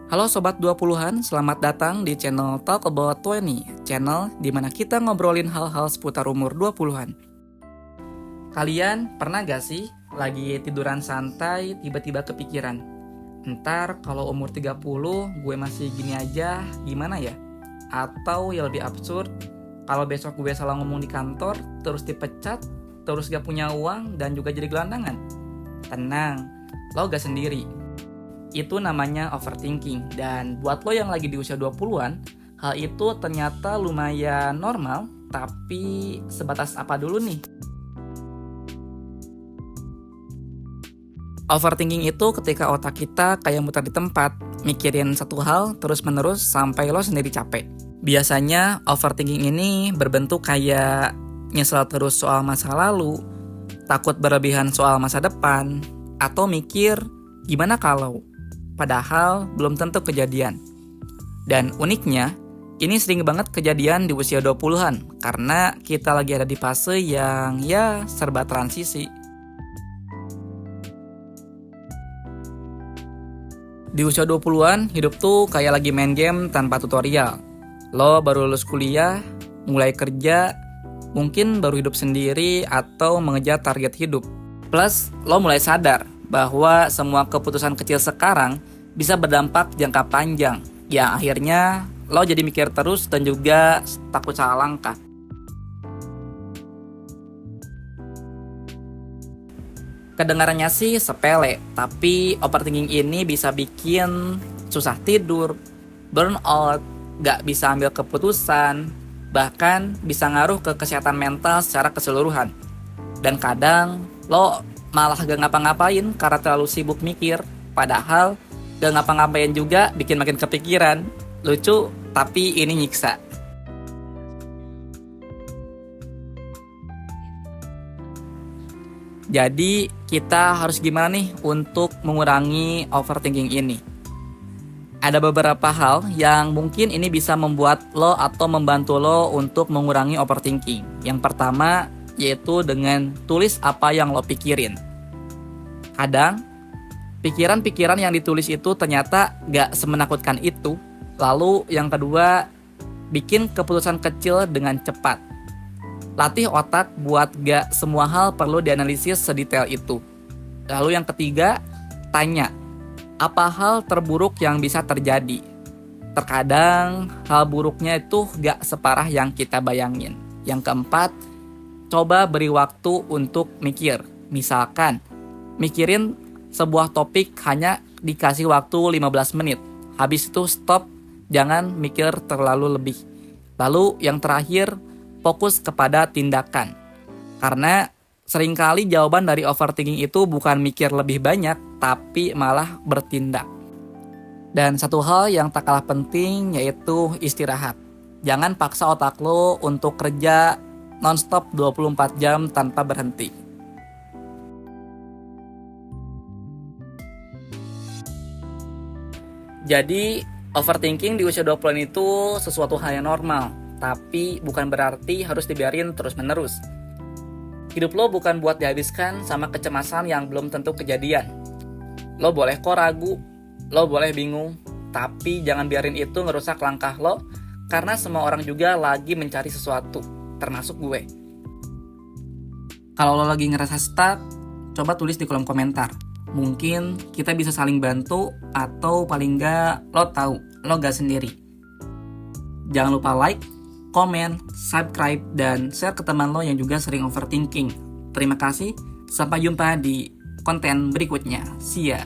Halo Sobat 20-an, selamat datang di channel Talk About 20, channel di mana kita ngobrolin hal-hal seputar umur 20-an. Kalian pernah gak sih lagi tiduran santai tiba-tiba kepikiran, ntar kalau umur 30 gue masih gini aja gimana ya? Atau yang lebih absurd, kalau besok gue salah ngomong di kantor, terus dipecat, terus gak punya uang dan juga jadi gelandangan? Tenang, lo gak sendiri. Itu namanya overthinking. Dan buat lo yang lagi di usia 20-an, hal itu ternyata lumayan normal. Tapi sebatas apa dulu nih? Overthinking itu ketika otak kita kayak muter di tempat, mikirin satu hal terus-menerus sampai lo sendiri capek. Biasanya overthinking ini berbentuk kayak nyesel terus soal masa lalu, takut berlebihan soal masa depan, atau mikir gimana kalau, padahal belum tentu kejadian. Dan uniknya, ini sering banget kejadian di usia 20-an karena kita lagi ada di fase yang serba transisi. Di usia 20-an, hidup tuh kayak lagi main game tanpa tutorial. Lo baru lulus kuliah, mulai kerja, mungkin baru hidup sendiri atau mengejar target hidup. Plus, lo mulai sadar bahwa semua keputusan kecil sekarang bisa berdampak jangka panjang, yang akhirnya lo jadi mikir terus dan juga takut salah langkah. Kedengarannya sih sepele, tapi overthinking ini bisa bikin susah tidur, burnout, gak bisa ambil keputusan, bahkan bisa ngaruh ke kesehatan mental secara keseluruhan. Dan kadang lo malah gak ngapa-ngapain karena terlalu sibuk mikir, padahal gak ngapa-ngapain juga bikin makin kepikiran. Lucu, tapi ini nyiksa. Jadi kita harus gimana nih untuk mengurangi overthinking ini? Ada beberapa hal yang mungkin ini bisa membuat lo atau membantu lo untuk mengurangi overthinking. Yang pertama yaitu dengan tulis apa yang lo pikirin. Kadang pikiran-pikiran yang ditulis itu ternyata gak semenakutkan itu. Lalu yang kedua, bikin keputusan kecil dengan cepat. Latih otak buat gak semua hal perlu dianalisis sedetail itu. Lalu yang ketiga, tanya, apa hal terburuk yang bisa terjadi? Terkadang hal buruknya itu gak separah yang kita bayangin. Yang keempat, coba beri waktu untuk mikir. Misalkan, mikirin sebuah topik hanya dikasih waktu 15 menit. Habis itu stop, jangan mikir terlalu lebih. Lalu yang terakhir, fokus kepada tindakan. Karena seringkali jawaban dari overthinking itu bukan mikir lebih banyak, tapi malah bertindak. Dan satu hal yang tak kalah penting yaitu istirahat. Jangan paksa otak lo untuk kerja non-stop 24 jam tanpa berhenti. Jadi, overthinking di usia 20-an itu sesuatu hal yang normal, tapi bukan berarti harus dibiarin terus-menerus. Hidup lo bukan buat dihabiskan sama kecemasan yang belum tentu kejadian. Lo boleh kok ragu, lo boleh bingung, tapi jangan biarin itu ngerusak langkah lo, karena semua orang juga lagi mencari sesuatu, termasuk gue. Kalau lo lagi ngerasa stuck, coba tulis di kolom komentar. Mungkin kita bisa saling bantu, atau paling nggak lo tahu lo gak sendiri. Jangan lupa like, komen, subscribe, dan share ke teman lo yang juga sering overthinking. Terima kasih, sampai jumpa di konten berikutnya. See ya.